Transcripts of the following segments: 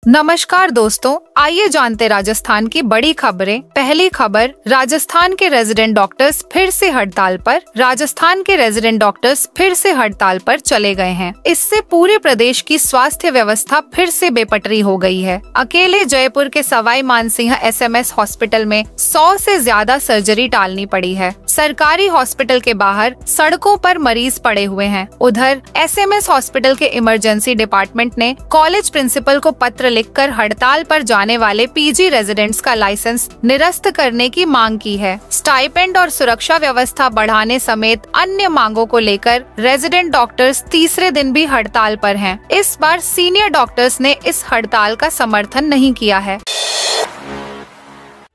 नमस्कार दोस्तों, आइए जानते राजस्थान की बड़ी खबरें। पहली खबर, राजस्थान के रेजिडेंट डॉक्टर्स फिर से हड़ताल पर। राजस्थान के रेजिडेंट डॉक्टर्स फिर से हड़ताल पर चले गए हैं। इससे पूरे प्रदेश की स्वास्थ्य व्यवस्था फिर से बेपटरी हो गई है। अकेले जयपुर के सवाई मानसिंह SMS हॉस्पिटल में 100 से ज्यादा सर्जरी टालनी पड़ी है। सरकारी हॉस्पिटल के बाहर सड़कों पर मरीज पड़े हुए हैं। उधर SMS हॉस्पिटल के इमरजेंसी डिपार्टमेंट ने कॉलेज प्रिंसिपल को पत्र लिखकर हड़ताल पर जाने वाले PG रेजिडेंट्स का लाइसेंस निरस्त करने की मांग की है। स्टाइपेंड और सुरक्षा व्यवस्था बढ़ाने समेत अन्य मांगों को लेकर रेजिडेंट डॉक्टर्स तीसरे दिन भी हड़ताल पर हैं। इस बार सीनियर डॉक्टर्स ने इस हड़ताल का समर्थन नहीं किया है।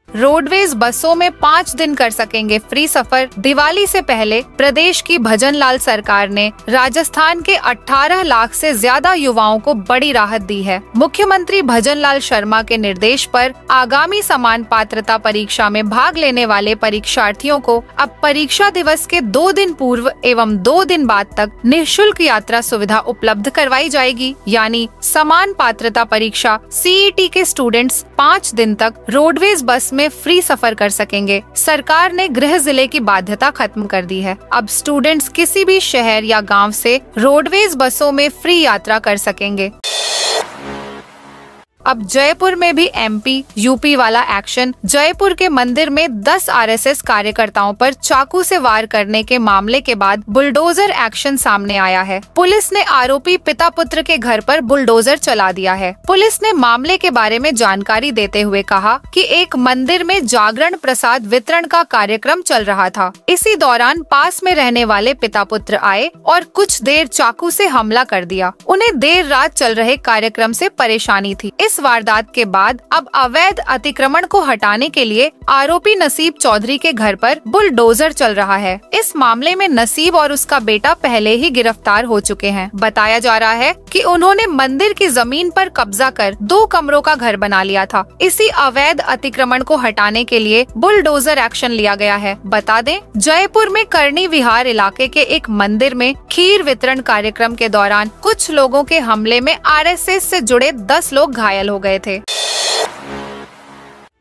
रोडवेज बसों में 5 दिन कर सकेंगे फ्री सफर। दिवाली से पहले प्रदेश की भजनलाल सरकार ने राजस्थान के 18 लाख से ज्यादा युवाओं को बड़ी राहत दी है। मुख्यमंत्री भजनलाल शर्मा के निर्देश पर आगामी समान पात्रता परीक्षा में भाग लेने वाले परीक्षार्थियों को अब परीक्षा दिवस के 2 दिन पूर्व एवं 2 दिन बाद तक निःशुल्क यात्रा सुविधा उपलब्ध करवाई जाएगी। यानी समान पात्रता परीक्षा CET के स्टूडेंट्स 5 दिन तक रोडवेज बस में फ्री सफर कर सकेंगे। सरकार ने गृह जिले की बाध्यता खत्म कर दी है। अब स्टूडेंट्स किसी भी शहर या गांव से रोडवेज बसों में फ्री यात्रा कर सकेंगे। अब जयपुर में भी MP UP वाला एक्शन। जयपुर के मंदिर में 10 RSS कार्यकर्ताओं पर चाकू से वार करने के मामले के बाद बुलडोजर एक्शन सामने आया है। पुलिस ने आरोपी पिता पुत्र के घर पर बुलडोजर चला दिया है। पुलिस ने मामले के बारे में जानकारी देते हुए कहा कि एक मंदिर में जागरण प्रसाद वितरण का कार्यक्रम चल रहा था। इसी दौरान पास में रहने वाले पिता पुत्र आए और कुछ देर चाकू से हमला कर दिया। उन्हें देर रात चल रहे कार्यक्रम से परेशानी थी। इस वारदात के बाद अब अवैध अतिक्रमण को हटाने के लिए आरोपी नसीब चौधरी के घर पर बुलडोजर चल रहा है। इस मामले में नसीब और उसका बेटा पहले ही गिरफ्तार हो चुके हैं। बताया जा रहा है कि उन्होंने मंदिर की जमीन पर कब्जा कर 2 कमरों का घर बना लिया था। इसी अवैध अतिक्रमण को हटाने के लिए बुलडोजर एक्शन लिया गया है। बता दें, जयपुर में करनी विहार इलाके के एक मंदिर में खीर वितरण कार्यक्रम के दौरान कुछ लोगों के हमले में RSS से जुड़े 10 लोग घायल हो गए थे।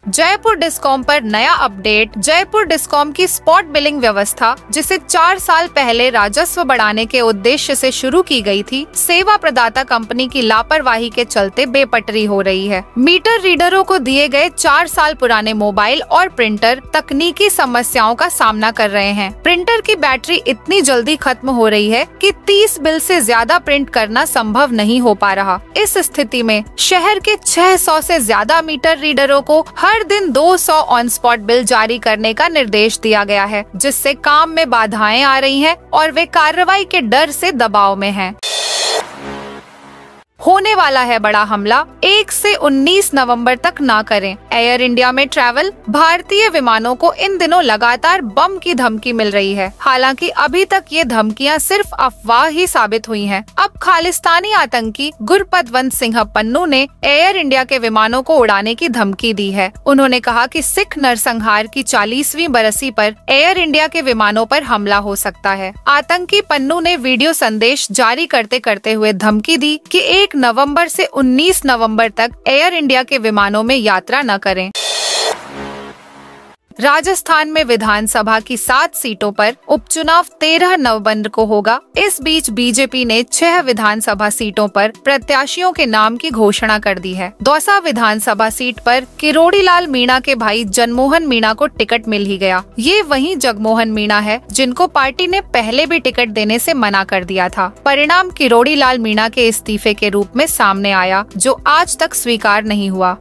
जयपुर डिस्कॉम पर नया अपडेट। जयपुर डिस्कॉम की स्पॉट बिलिंग व्यवस्था, जिसे 4 साल पहले राजस्व बढ़ाने के उद्देश्य से शुरू की गई थी, सेवा प्रदाता कंपनी की लापरवाही के चलते बेपटरी हो रही है। मीटर रीडरों को दिए गए 4 साल पुराने मोबाइल और प्रिंटर तकनीकी समस्याओं का सामना कर रहे हैं। प्रिंटर की बैटरी इतनी जल्दी खत्म हो रही है कि 30 बिल से ज्यादा प्रिंट करना संभव नहीं हो पा रहा। इस स्थिति में शहर के 600 से ज्यादा मीटर रीडरों को हर दिन 200 ऑन स्पॉट बिल जारी करने का निर्देश दिया गया है, जिससे काम में बाधाएं आ रही हैं और वे कार्रवाई के डर से दबाव में हैं। होने वाला है बड़ा हमला, 1 से 19 नवंबर तक ना करें। एयर इंडिया में ट्रैवल। भारतीय विमानों को इन दिनों लगातार बम की धमकी मिल रही है। हालांकि अभी तक ये धमकियां सिर्फ अफवाह ही साबित हुई हैं। अब खालिस्तानी आतंकी गुरपतवंत सिंह पन्नू ने एयर इंडिया के विमानों को उड़ाने की धमकी दी है। उन्होंने कहा कि सिख नरसंहार की 40वीं बरसी पर एयर इंडिया के विमानों पर हमला हो सकता है। आतंकी पन्नू ने वीडियो संदेश जारी करते करते हुए धमकी दी कि 1 नवंबर से 19 नवंबर तक एयर इंडिया के विमानों में यात्रा न करें। राजस्थान में विधानसभा की 7 सीटों पर उपचुनाव 13 नवंबर को होगा। इस बीच बीजेपी ने 6 विधानसभा सीटों पर प्रत्याशियों के नाम की घोषणा कर दी है। दौसा विधानसभा सीट पर किरोड़ीलाल मीणा के भाई जनमोहन मीणा को टिकट मिल ही गया। ये वही जगमोहन मीणा है जिनको पार्टी ने पहले भी टिकट देने से मना कर दिया था। परिणाम किरोड़ीलाल मीणा के इस्तीफे के रूप में सामने आया, जो आज तक स्वीकार नहीं हुआ।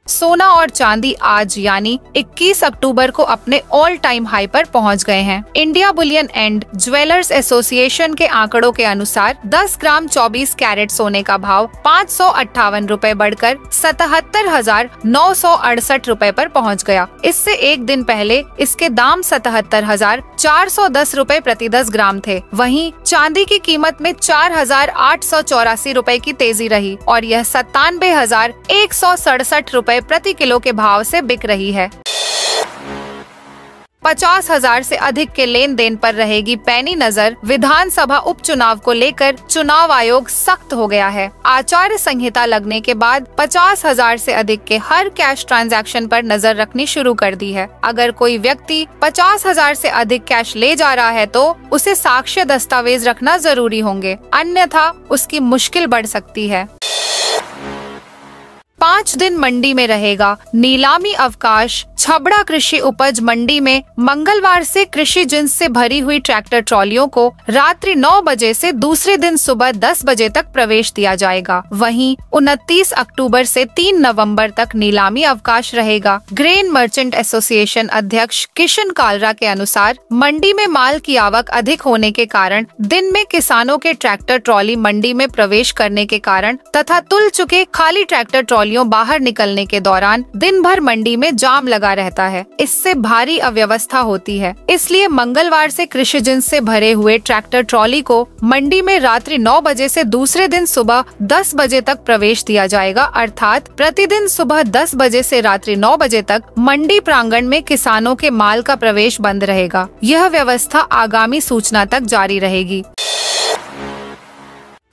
सोना और चांदी आज यानी 21 अक्टूबर को अपने ऑल टाइम हाई पर पहुंच गए हैं। India Boolean and jewellers association के आंकड़ों के अनुसार 10 ग्राम 24 कैरेट सोने का भाव 558 रुपए बढ़कर 77,968 रुपए पर पहुंच गया। इससे एक दिन पहले इसके दाम 77,410 रुपए प्रति 10 ग्राम थे। वहीं चांदी की कीमत में 4,884 रुपए की तेजी रही और यह 97,167 रुपए प्रति किलो के भाव से बिक रही है। 50,000 से अधिक के लेन देन पर रहेगी पैनी नजर। विधानसभा उपचुनाव को लेकर चुनाव आयोग सख्त हो गया है। आचार संहिता लगने के बाद 50,000 से अधिक के हर कैश ट्रांजैक्शन पर नजर रखनी शुरू कर दी है। अगर कोई व्यक्ति 50,000 से अधिक कैश ले जा रहा है तो उसे साक्ष्य दस्तावेज रखना जरूरी होंगे, अन्यथा उसकी मुश्किल बढ़ सकती है। 5 दिन मंडी में रहेगा नीलामी अवकाश। छबड़ा कृषि उपज मंडी में मंगलवार से कृषि जिन्स से भरी हुई ट्रैक्टर ट्रॉलियों को रात्रि 9 बजे से दूसरे दिन सुबह 10 बजे तक प्रवेश दिया जाएगा। वहीं 29 अक्टूबर से 3 नवंबर तक नीलामी अवकाश रहेगा। ग्रेन मर्चेंट एसोसिएशन अध्यक्ष किशन कालरा के अनुसार मंडी में माल की आवक अधिक होने के कारण दिन में किसानों के ट्रैक्टर ट्रॉली मंडी में प्रवेश करने के कारण तथा तुल चुके खाली ट्रैक्टर ट्रॉलियों बाहर निकलने के दौरान दिन भर मंडी में जाम लगा रहता है। इससे भारी अव्यवस्था होती है। इसलिए मंगलवार से कृषि जिन्स से भरे हुए ट्रैक्टर ट्रॉली को मंडी में रात्रि 9 बजे से दूसरे दिन सुबह 10 बजे तक प्रवेश दिया जाएगा। अर्थात प्रतिदिन सुबह 10 बजे से रात्रि 9 बजे तक मंडी प्रांगण में किसानों के माल का प्रवेश बंद रहेगा। यह व्यवस्था आगामी सूचना तक जारी रहेगी।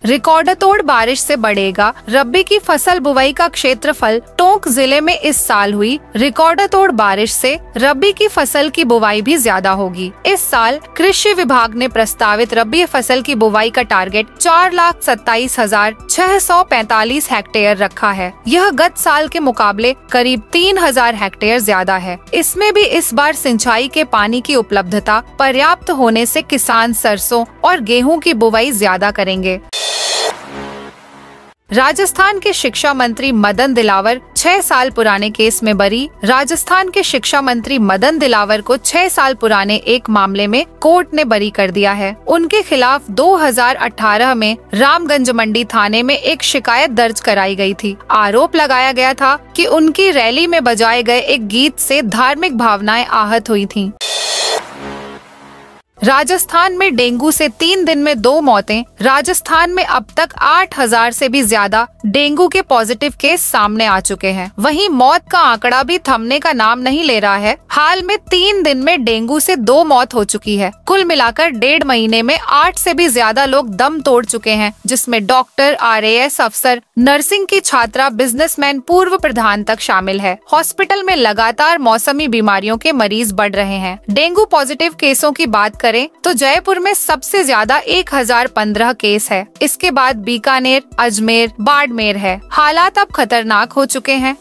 रिकॉर्डतोड़ बारिश से बढ़ेगा रबी की फसल बुवाई का क्षेत्रफल। टोंक जिले में इस साल हुई रिकॉर्डतोड़ बारिश से रबी की फसल की बुवाई भी ज्यादा होगी। इस साल कृषि विभाग ने प्रस्तावित रबी फसल की बुवाई का टारगेट 4,27,645 हेक्टेयर रखा है। यह गत साल के मुकाबले करीब 3,000 हेक्टेयर ज्यादा है। इसमें भी इस बार सिंचाई के पानी की उपलब्धता पर्याप्त होने से किसान सरसों और गेहूं की बुवाई ज्यादा करेंगे। राजस्थान के शिक्षा मंत्री मदन दिलावर 6 साल पुराने केस में बरी। राजस्थान के शिक्षा मंत्री मदन दिलावर को 6 साल पुराने एक मामले में कोर्ट ने बरी कर दिया है। उनके खिलाफ 2018 में रामगंज मंडी थाने में एक शिकायत दर्ज कराई गई थी। आरोप लगाया गया था कि उनकी रैली में बजाए गए एक गीत से धार्मिक भावनाएं आहत हुई थीं। राजस्थान में डेंगू से 3 दिन में 2 मौतें। राजस्थान में अब तक 8,000 से भी ज्यादा डेंगू के पॉजिटिव केस सामने आ चुके हैं। वहीं मौत का आंकड़ा भी थमने का नाम नहीं ले रहा है। हाल में 3 दिन में डेंगू से 2 मौत हो चुकी है। कुल मिलाकर 1.5 महीने में 8 से भी ज्यादा लोग दम तोड़ चुके हैं, जिसमें डॉक्टर, RAS अफसर, नर्सिंग की छात्रा, बिजनेसमैन, पूर्व प्रधान तक शामिल है। हॉस्पिटल में लगातार मौसमी बीमारियों के मरीज बढ़ रहे हैं। डेंगू पॉजिटिव केसों की बात करें तो जयपुर में सबसे ज्यादा 1015 केस है। इसके बाद बीकानेर, अजमेर, बाड़मेर है। हालात अब खतरनाक हो चुके हैं।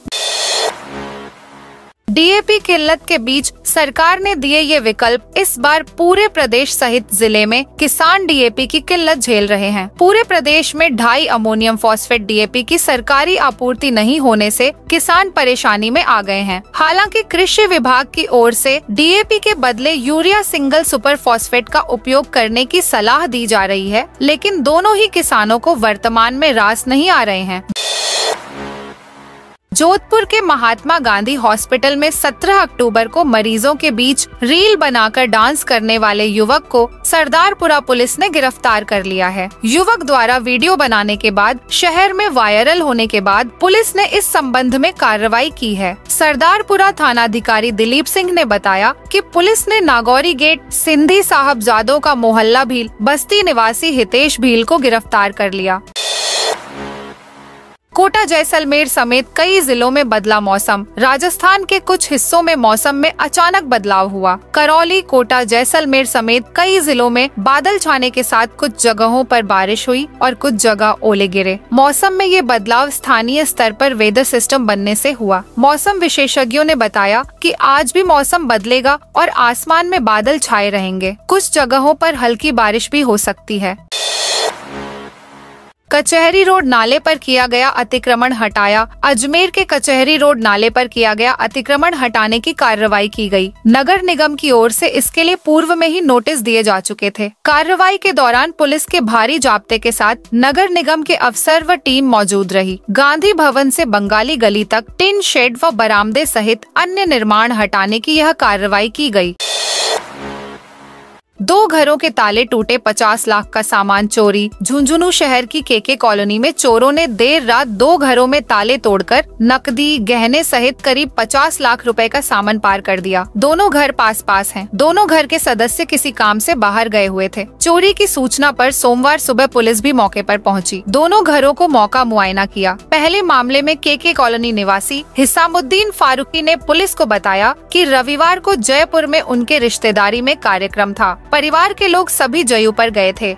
DAP किल्लत के बीच सरकार ने दिए ये विकल्प। इस बार पूरे प्रदेश सहित जिले में किसान DAP की किल्लत झेल रहे हैं। पूरे प्रदेश में 2.5 अमोनियम फॉस्फेट DAP की सरकारी आपूर्ति नहीं होने से किसान परेशानी में आ गए हैं। हालांकि कृषि विभाग की ओर से DAP के बदले यूरिया सिंगल सुपर फॉस्फेट का उपयोग करने की सलाह दी जा रही है, लेकिन दोनों ही किसानों को वर्तमान में रास नहीं आ रहे हैं। जोधपुर के महात्मा गांधी हॉस्पिटल में 17 अक्टूबर को मरीजों के बीच रील बनाकर डांस करने वाले युवक को सरदारपुरा पुलिस ने गिरफ्तार कर लिया है। युवक द्वारा वीडियो बनाने के बाद शहर में वायरल होने के बाद पुलिस ने इस संबंध में कार्रवाई की है। सरदारपुरा थानाधिकारी दिलीप सिंह ने बताया कि पुलिस ने नागौरी गेट सिंधी साहबजादों का मोहल्ला भील बस्ती निवासी हितेश भील को गिरफ्तार कर लिया। कोटा, जैसलमेर समेत कई जिलों में बदला मौसम। राजस्थान के कुछ हिस्सों में मौसम में अचानक बदलाव हुआ। करौली, कोटा, जैसलमेर समेत कई जिलों में बादल छाने के साथ कुछ जगहों पर बारिश हुई और कुछ जगह ओले गिरे। मौसम में ये बदलाव स्थानीय स्तर पर वेदर सिस्टम बनने से हुआ। मौसम विशेषज्ञों ने बताया कि आज भी मौसम बदलेगा और आसमान में बादल छाए रहेंगे। कुछ जगहों पर हल्की बारिश भी हो सकती है। कचहरी रोड नाले पर किया गया अतिक्रमण हटाया। अजमेर के कचहरी रोड नाले पर किया गया अतिक्रमण हटाने की कार्रवाई की गई। नगर निगम की ओर से इसके लिए पूर्व में ही नोटिस दिए जा चुके थे। कार्रवाई के दौरान पुलिस के भारी जाब्ते के साथ नगर निगम के अफसर व टीम मौजूद रही। गांधी भवन से बंगाली गली तक टिन शेड व बरामदे सहित अन्य निर्माण हटाने की यह कार्रवाई की गई। 2 घरों के ताले टूटे, 50 लाख का सामान चोरी। झुंझुनू शहर की केके कॉलोनी में चोरों ने देर रात 2 घरों में ताले तोड़कर नकदी, गहने सहित करीब 50 लाख रुपए का सामान पार कर दिया। दोनों घर पास पास हैं। दोनों घर के सदस्य किसी काम से बाहर गए हुए थे। चोरी की सूचना पर सोमवार सुबह पुलिस भी मौके पर पहुंची। दोनों घरों को मौका मुआयना किया। पहले मामले में केके कॉलोनी निवासी हिसामुद्दीन फारूकी ने पुलिस को बताया कि रविवार को जयपुर में उनके रिश्तेदारी में कार्यक्रम था। परिवार के लोग सभी जयू पर गए थे।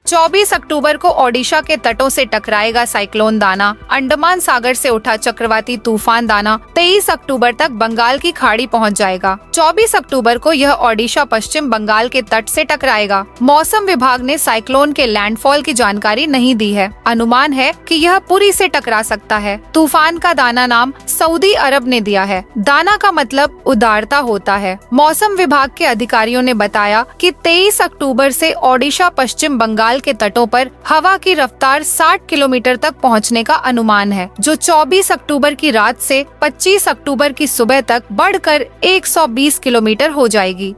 24 अक्टूबर को ओडिशा के तटों से टकराएगा साइक्लोन दाना। अंडमान सागर से उठा चक्रवाती तूफान दाना 23 अक्टूबर तक बंगाल की खाड़ी पहुंच जाएगा। 24 अक्टूबर को यह ओडिशा पश्चिम बंगाल के तट से टकराएगा। मौसम विभाग ने साइक्लोन के लैंडफॉल की जानकारी नहीं दी है। अनुमान है कि यह पुरी से टकरा सकता है। तूफान का दाना नाम सऊदी अरब ने दिया है। दाना का मतलब उदारता होता है। मौसम विभाग के अधिकारियों ने बताया कि 23 अक्टूबर से ओडिशा पश्चिम बंगाल के तटों पर हवा की रफ्तार 60 किलोमीटर तक पहुंचने का अनुमान है, जो 24 अक्टूबर की रात से 25 अक्टूबर की सुबह तक बढ़कर 120 किलोमीटर हो जाएगी।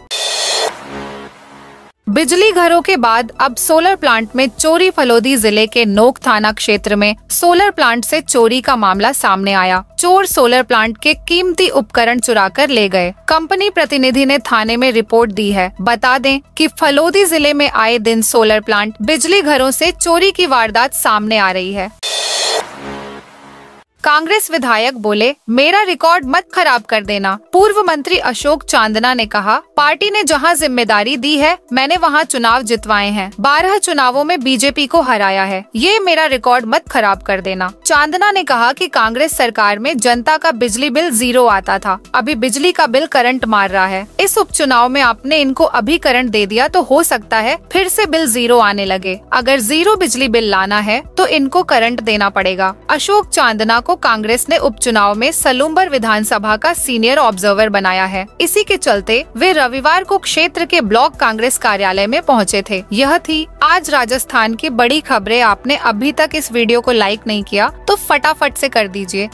बिजली घरों के बाद अब सोलर प्लांट में चोरी। फलोदी जिले के नोक थाना क्षेत्र में सोलर प्लांट से चोरी का मामला सामने आया। चोर सोलर प्लांट के कीमती उपकरण चुराकर ले गए। कंपनी प्रतिनिधि ने थाने में रिपोर्ट दी है। बता दें कि फलोदी जिले में आए दिन सोलर प्लांट बिजली घरों से चोरी की वारदात सामने आ रही है। कांग्रेस विधायक बोले, मेरा रिकॉर्ड मत खराब कर देना। पूर्व मंत्री अशोक चांदना ने कहा, पार्टी ने जहां जिम्मेदारी दी है मैंने वहां चुनाव जितवाए हैं। 12 चुनावों में बीजेपी को हराया है। ये मेरा रिकॉर्ड मत खराब कर देना। चांदना ने कहा कि कांग्रेस सरकार में जनता का बिजली बिल 0 आता था। अभी बिजली का बिल करंट मार रहा है। इस उपचुनाव में आपने इनको अभी करंट दे दिया तो हो सकता है फिर से बिल 0 आने लगे। अगर 0 बिजली बिल लाना है तो इनको करंट देना पड़ेगा। अशोक चांदना को कांग्रेस ने उपचुनाव में सलूम्बर विधानसभा का सीनियर ऑब्जर्वर बनाया है। इसी के चलते वे रविवार को क्षेत्र के ब्लॉक कांग्रेस कार्यालय में पहुंचे थे। यह थी आज राजस्थान की बड़ी खबरें। आपने अभी तक इस वीडियो को लाइक नहीं किया तो फटाफट से कर दीजिए।